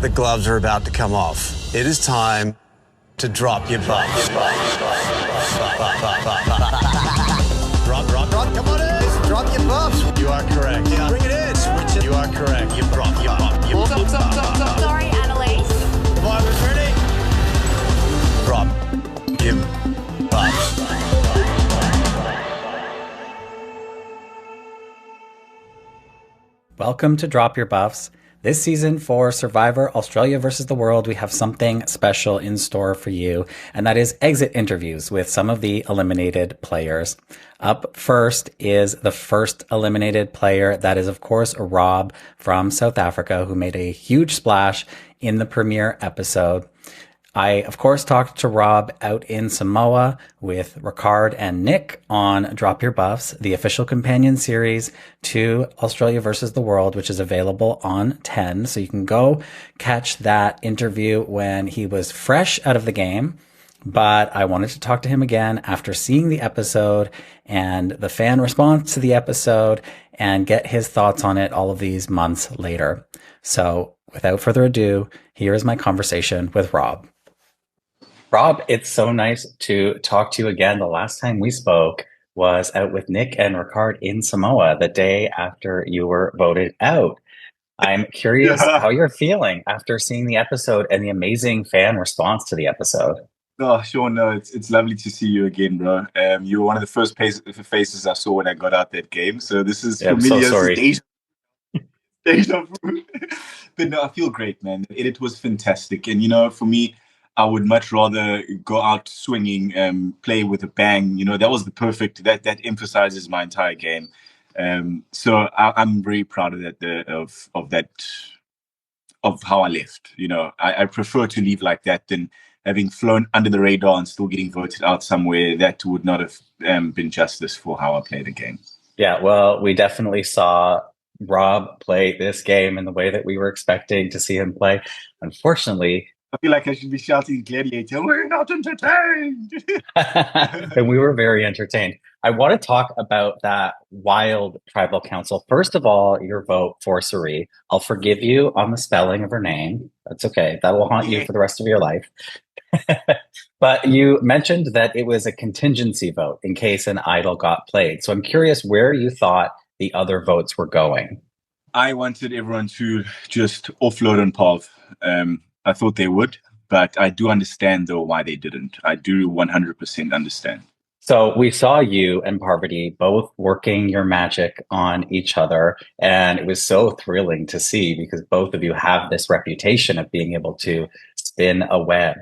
The gloves are about to come off. It is time to drop your buffs. Drop, come on in. Drop your buffs. You are correct. Yeah. Bring it in. Switch it. You are correct. You drop. Sorry, Annalise. Come on, who's ready? Drop your buffs. Welcome to Drop Your Buffs. This season for Survivor Australia versus the World, we have something special in store for you, and that is exit interviews with some of the eliminated players. Up first is the first eliminated player. That is, of course, Rob from South Africa, who made a huge splash in the premiere episode. I, of course, talked to Rob out in Samoa with Ricard and Nick on Drop Your Buffs, the official companion series to Australia versus the World, which is available on 10. So you can go catch that interview when he was fresh out of the game. But I wanted to talk to him again after seeing the episode and the fan response to the episode and get his thoughts on it all of these months later. So without further ado, here is my conversation with Rob. Rob, it's so nice to talk to you again. The last time we spoke was out with Nick and Ricard in Samoa the day after you were voted out. I'm curious how you're feeling after seeing the episode and the amazing fan response to the episode. Oh, Sean, no, it's lovely to see you again, bro. You were one of the first faces I saw when I got out that game. So this is for me, so sorry. Deja vu. But no, I feel great, man. The edit was fantastic. And, you know, for me, I would much rather go out swinging, play with a bang. You know, that was the perfect, that emphasizes my entire game. So I'm very proud of that, of how I left. You know, I prefer to leave like that than having flown under the radar and still getting voted out somewhere. That would not have been justice for how I played the game. Yeah, well, we definitely saw Rob play this game in the way that we were expecting to see him play. Unfortunately, I feel like I should be shouting Gladiator, we're not entertained. And we were very entertained. I want to talk about that wild tribal council. First of all, your vote for Suri. I'll forgive you on the spelling of her name. That's okay. That will haunt you for the rest of your life. But you mentioned that it was a contingency vote in case an idol got played. So I'm curious where you thought the other votes were going. I wanted everyone to just offload on Pav. I thought they would, but I do understand, though, why they didn't. I do 100% understand. So we saw you and Parvati both working your magic on each other, and it was so thrilling to see because both of you have this reputation of being able to spin a web.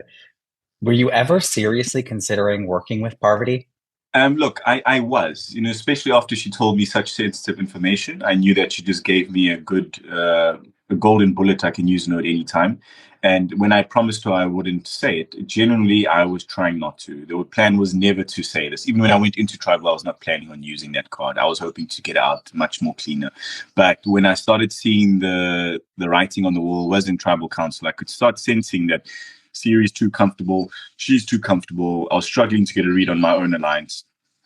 Were you ever seriously considering working with Parvati? Look, I was, you know, especially after she told me such sensitive information. I knew that she just gave me a good, a golden bullet I can use at any time. And when I promised her I wouldn't say it, generally I was trying not to. The plan was never to say this. Even when I went into tribal, I was not planning on using that card. I was hoping to get out much more cleaner. But when I started seeing the writing on the wall was in tribal council, I could start sensing that Siri's too comfortable. She's too comfortable. I was struggling to get a read on my own alliance.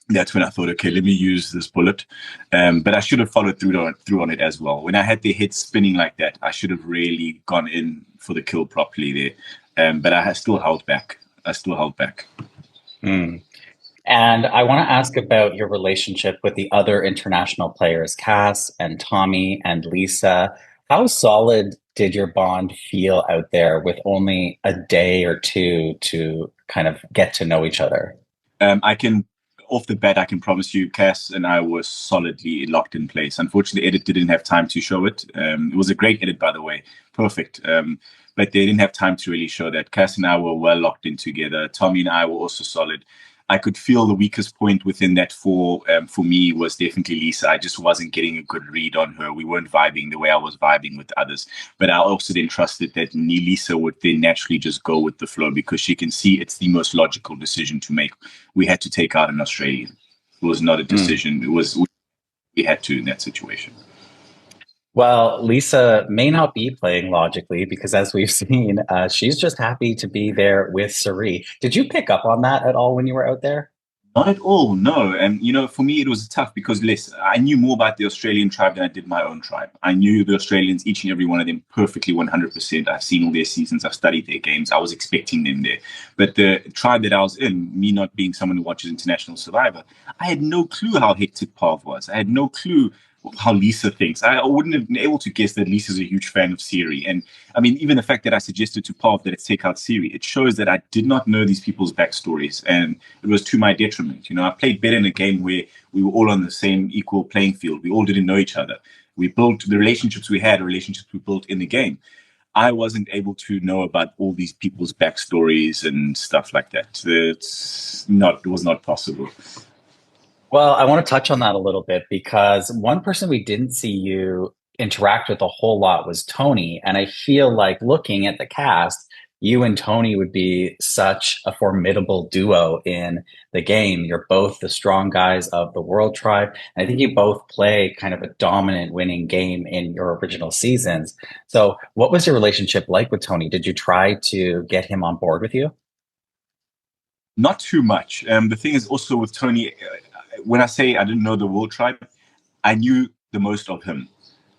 That's when I thought, okay, let me use this bullet. But I should have followed through on it as well. When I had their head spinning like that, I should have really gone in for the kill properly there. But I still held back. Mm. And I want to ask about your relationship with the other international players, Cass and Tommy and Lisa. How solid did your bond feel out there with only a day or two to kind of get to know each other? Off the bat, I can promise you, Cass and I were solidly locked in place. Unfortunately, the edit didn't have time to show it. It was a great edit, by the way. Perfect. But they didn't have time to really show that. Cass and I were well locked in together. Tommy and I were also solid. I could feel the weakest point within that for me was definitely Lisa. I just wasn't getting a good read on her. We weren't vibing the way I was vibing with others. But I also then trusted that Lisa would then naturally just go with the flow because she can see it's the most logical decision to make. We had to take out an Australian. It was not a decision. It was we had to in that situation. Well, Lisa may not be playing logically because as we've seen, she's just happy to be there with Suri. Did you pick up on that at all when you were out there? Not at all, no. And for me, it was tough because listen, I knew more about the Australian tribe than I did my own tribe. I knew the Australians, each and every one of them, perfectly 100%. I've seen all their seasons, I've studied their games, I was expecting them there. But the tribe that I was in, me not being someone who watches International Survivor, I had no clue how hectic Pav was. I had no clue how Lisa thinks. I wouldn't have been able to guess that Lisa's a huge fan of Siri. And I mean, even the fact that I suggested to Pav that it's take out Siri, it shows that I did not know these people's backstories. And it was to my detriment. I played better in a game where we were all on the same equal playing field. We all didn't know each other. We built the relationships we had, relationships we built in the game. I wasn't able to know about all these people's backstories and stuff like that. It was not possible. Well, I want to touch on that a little bit because one person we didn't see you interact with a whole lot was Tony. And I feel like looking at the cast, you and Tony would be such a formidable duo in the game. You're both the strong guys of the World Tribe. And I think you both play kind of a dominant winning game in your original seasons. So, what was your relationship like with Tony? Did you try to get him on board with you? Not too much. The thing is also with Tony, when I say I didn't know the World Tribe, I knew the most of him.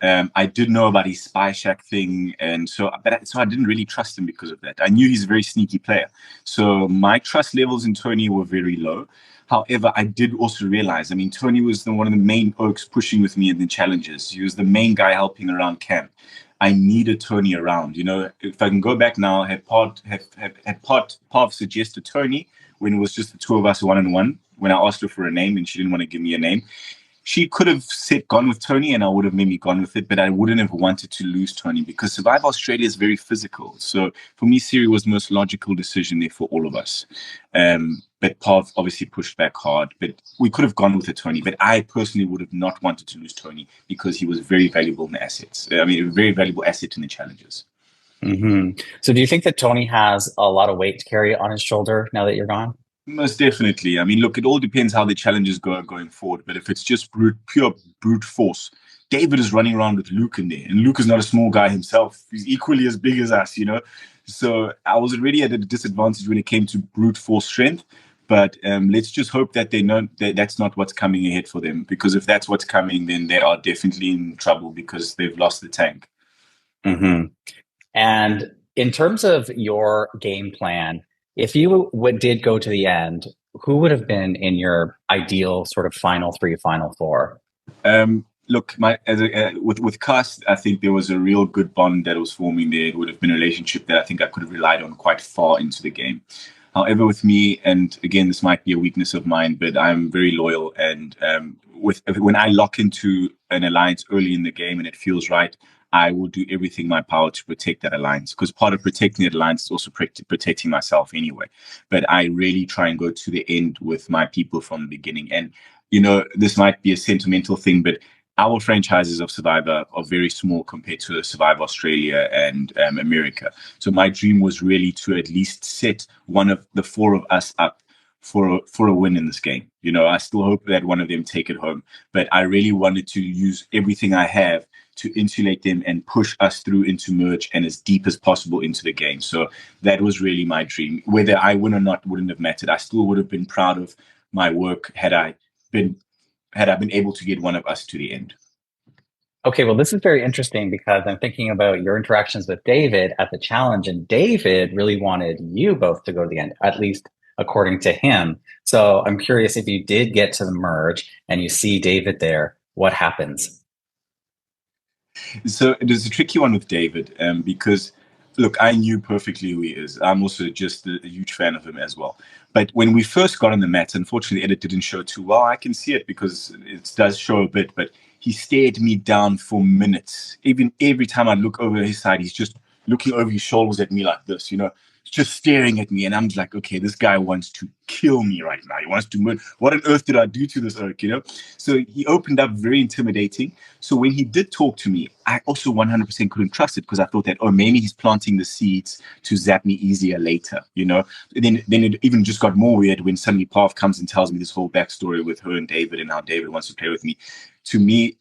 I did know about his spy shack thing, and so I didn't really trust him because of that. I knew he's a very sneaky player, so my trust levels in Tony were very low. However, I did also realize, I mean, Tony was one of the main oaks pushing with me in the challenges. He was the main guy helping around camp. I needed Tony around. If I can go back now, had Pav suggested Tony when it was just the two of us one-on-one, when I asked her for a name and she didn't want to give me a name. She could have gone with Tony and I would have maybe gone with it, but I wouldn't have wanted to lose Tony because Survive Australia is very physical. So for me, Siri was the most logical decision there for all of us. But Pav obviously pushed back hard, but we could have gone with it, Tony. But I personally would have not wanted to lose Tony because he was very valuable in the assets. I mean, a very valuable asset in the challenges. Mm-hmm. So do you think that Tony has a lot of weight to carry on his shoulder now that you're gone? Most definitely. I mean, look, it all depends how the challenges go going forward. But if it's just pure brute force, David is running around with Luke in there. And Luke is not a small guy himself. He's equally as big as us, So I was already at a disadvantage when it came to brute force strength. But let's just hope that they know that that's not what's coming ahead for them. Because if that's what's coming, then they are definitely in trouble because they've lost the tank. Mm-hmm. And in terms of your game plan, if you did go to the end, who would have been in your ideal sort of final three, final four? Look, with Cast, I think there was a real good bond that was forming there. It would have been a relationship that I think I could have relied on quite far into the game. However, with me, and again, this might be a weakness of mine, but I'm very loyal. And when I lock into an alliance early in the game and it feels right, I will do everything in my power to protect that alliance, because part of protecting that alliance is also protecting myself anyway. But I really try and go to the end with my people from the beginning. And, this might be a sentimental thing, but our franchises of Survivor are very small compared to Survivor Australia and America. So my dream was really to at least set one of the four of us up for a win in this game. I still hope that one of them take it home, but I really wanted to use everything I have to insulate them and push us through into merge and as deep as possible into the game. So that was really my dream. Whether I win or not wouldn't have mattered. I still would have been proud of my work had I been able to get one of us to the end. Okay, well, this is very interesting because I'm thinking about your interactions with David at the challenge, and David really wanted you both to go to the end, at least according to him. So I'm curious, if you did get to the merge and you see David there, what happens? So it is a tricky one with David because, look, I knew perfectly who he is. I'm also just a huge fan of him as well. But when we first got on the mat, unfortunately, the edit didn't show too well. I can see it because it does show a bit, but he stared me down for minutes. Even every time I look over his side, he's just looking over his shoulders at me like this, just staring at me. And I'm like, okay, this guy wants to kill me right now. He wants to murder. What on earth did I do to this oak, So he opened up very intimidating. So when he did talk to me, I also 100% couldn't trust it because I thought that, maybe he's planting the seeds to zap me easier later, And then it even just got more weird when suddenly Pav comes and tells me this whole backstory with her and David and how David wants to play with me. To me,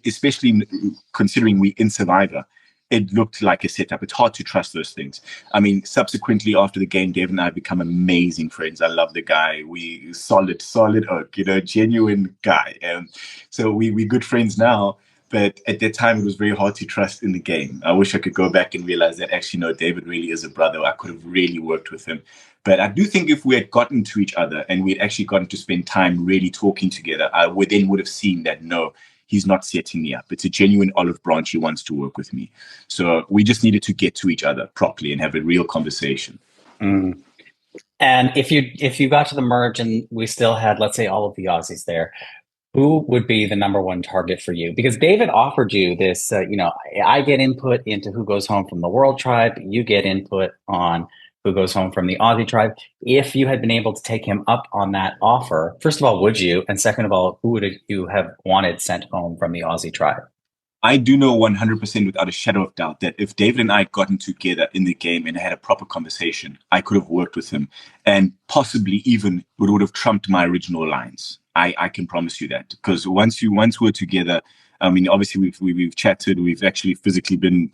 especially considering we in Survivor, it looked like a setup. It's hard to trust those things. I mean, subsequently after the game, Dave and I have become amazing friends. I love the guy. We solid oak, genuine guy. So we good friends now. But at that time, it was very hard to trust in the game. I wish I could go back and realize that actually, no, David really is a brother. I could have really worked with him. But I do think if we had gotten to each other and we had actually gotten to spend time really talking together, I would have seen that, no, he's not setting me up. It's a genuine olive branch. He wants to work with me. So we just needed to get to each other properly and have a real conversation. Mm. And if you got to the merge and we still had, let's say, all of the Aussies there, who would be the number one target for you? Because David offered you this, I get input into who goes home from the World Tribe. You get input on who goes home from the Aussie Tribe. If you had been able to take him up on that offer, first of all, would you? And second of all, who would you have wanted sent home from the Aussie Tribe? I do know 100% without a shadow of doubt that if David and I had gotten together in the game and had a proper conversation, I could have worked with him and possibly even would have trumped my original lines. I can promise you that, because once we're together, I mean, obviously we've chatted, we've actually physically been,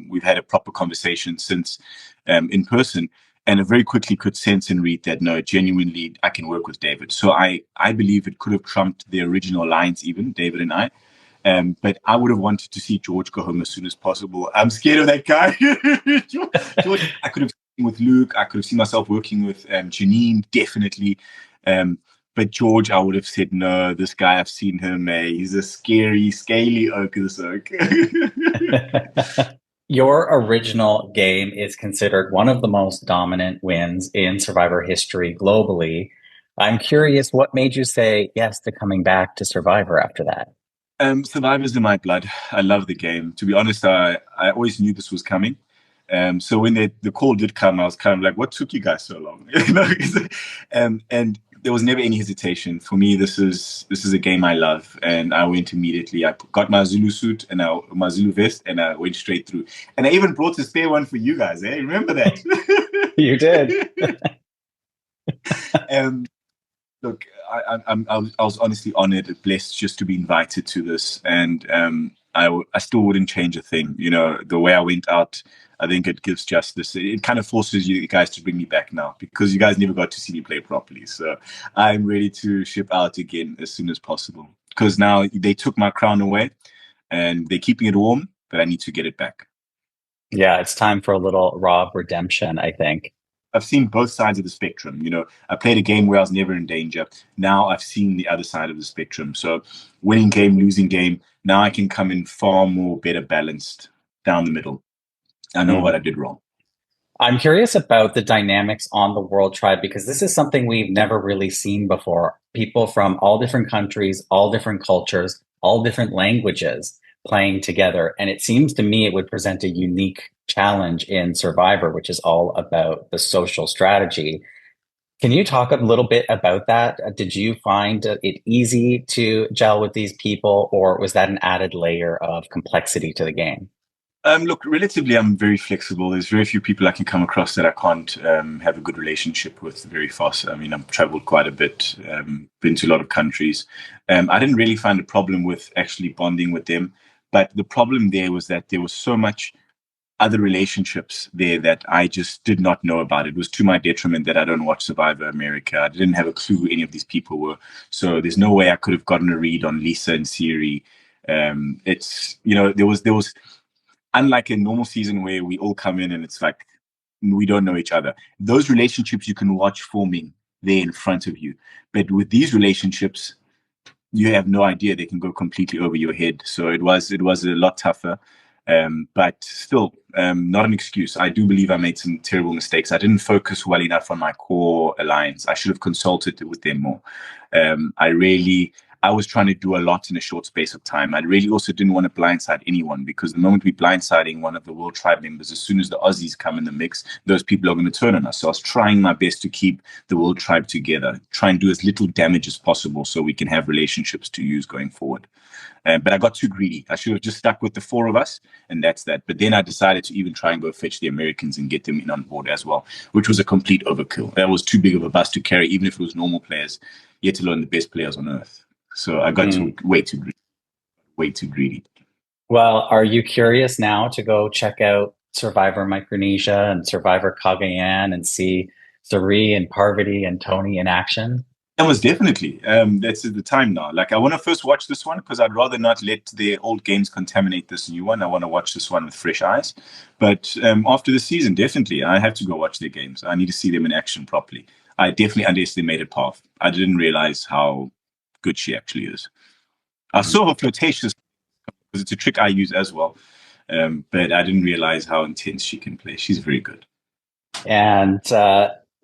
we've had a proper conversation since in person, and I very quickly could sense and read that, no, genuinely, I can work with David. So I believe it could have trumped the original lines, even David and I. But I would have wanted to see George go home as soon as possible. I'm scared of that guy. George, I could have seen with Luke. I could have seen myself working with Janine, definitely. But George, I would have said, no, this guy, I've seen him. He's a scary, scaly oak. Your original game is considered one of the most dominant wins in Survivor history globally. I'm curious, what made you say yes to coming back to Survivor after that? Survivor's in my blood. I love the game. To be honest, I always knew this was coming. So when the call did come, I was kind of like, what took you guys so long? And there was never any hesitation. For me, this is a game I love. And I went immediately. I got my Zulu suit and my Zulu vest, and I went straight through. And I even brought a spare one for you guys. Remember that? You did. Look, I was honestly honored, blessed just to be invited to this, and I still wouldn't change a thing. The way I went out, I think it gives justice. It kind of forces you guys to bring me back now, because you guys never got to see me play properly. So I'm ready to ship out again as soon as possible, because now they took my crown away, and they're keeping it warm, but I need to get it back. Yeah, it's time for a little Rob redemption, I think. I've seen both sides of the spectrum. I played a game where I was never in danger. Now I've seen the other side of the spectrum. So winning game, losing game. Now I can come in far more better balanced down the middle. I know what I did wrong. I'm curious about the dynamics on the World Tribe, because this is something we've never really seen before. People from all different countries, all different cultures, all different languages playing together. And it seems to me it would present a unique challenge in Survivor, which is all about the social strategy. Can you talk a little bit about that? Did you find it easy to gel with these people, or was that an added layer of complexity to the game? Look, relatively, I'm very flexible. There's very few people I can come across that I can't have a good relationship with very fast. I mean, I've traveled quite a bit, been to a lot of countries. I didn't really find a problem with actually bonding with them. But the problem there was that there was so much other relationships there that I just did not know about. It was to my detriment that I don't watch Survivor America. I didn't have a clue who any of these people were. So there's no way I could have gotten a read on Lisa and Siri. There was unlike a normal season where we all come in and it's like we don't know each other. Those relationships you can watch forming there in front of you. But with these relationships, you have no idea. They can go completely over your head. So it was a lot tougher. But still, not an excuse. I do believe I made some terrible mistakes. I didn't focus well enough on my core alliance. I should have consulted with them more. I was trying to do a lot in a short space of time. I really also didn't want to blindside anyone, because the moment we blindsiding one of the World Tribe members, as soon as the Aussies come in the mix, those people are going to turn on us. So I was trying my best to keep the World Tribe together, try and do as little damage as possible so we can have relationships to use going forward. But I got too greedy. I should have just stuck with the four of us, and that's that. But then I decided to even try and go fetch the Americans and get them in on board as well, which was a complete overkill. That was too big of a bus to carry, even if it was normal players, yet alone the best players on earth. So I got way too greedy. Well, are you curious now to go check out Survivor Micronesia and Survivor Cagayan and see Sari and Parvati and Tony in action? That was definitely. That's the time now. Like, I want to first watch this one because I'd rather not let the old games contaminate this new one. I want to watch this one with fresh eyes. But after the season, definitely, I have to go watch their games. I need to see them in action properly. I definitely underestimated Path. I didn't realize how good she actually is. I saw her flirtatious because it's a trick I use as well. But I didn't realize how intense she can play. She's very good. And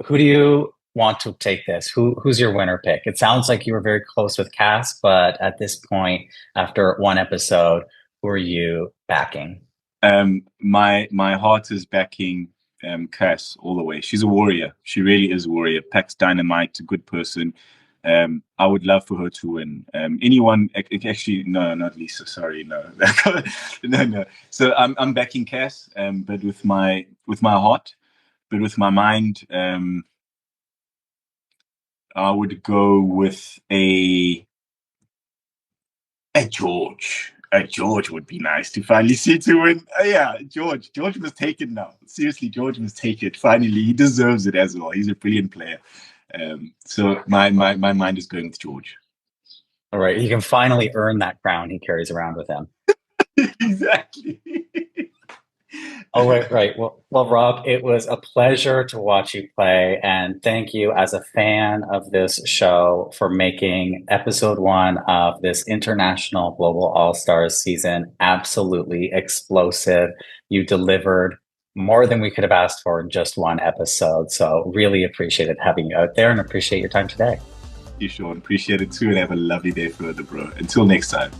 who do you want to take this? Who's your winner pick? It sounds like you were very close with Cass, but at this point, after one episode, who are you backing? My heart is backing Cass all the way. She's a warrior. She really is a warrior. Packs dynamite, a good person. I would love for her to win. Anyone, actually, no, not Lisa. Sorry, no, no. So I'm backing Cass, but with my heart, but with my mind, I would go with a George. A George would be nice to finally see to win. Yeah, George. George must take it now. Seriously, George must take it. Finally, he deserves it as well. He's a brilliant player. So my mind is going with George. All right, he can finally earn that crown he carries around with him. Exactly. Oh, right. Well, Rob, it was a pleasure to watch you play, and thank you as a fan of this show for making episode 1 of this International Global All-Stars season absolutely explosive. You delivered more than we could have asked for in just one episode. So really appreciated having you out there and appreciate your time today. You, Sean. Appreciate it too, and have a lovely day further, bro. Until next time.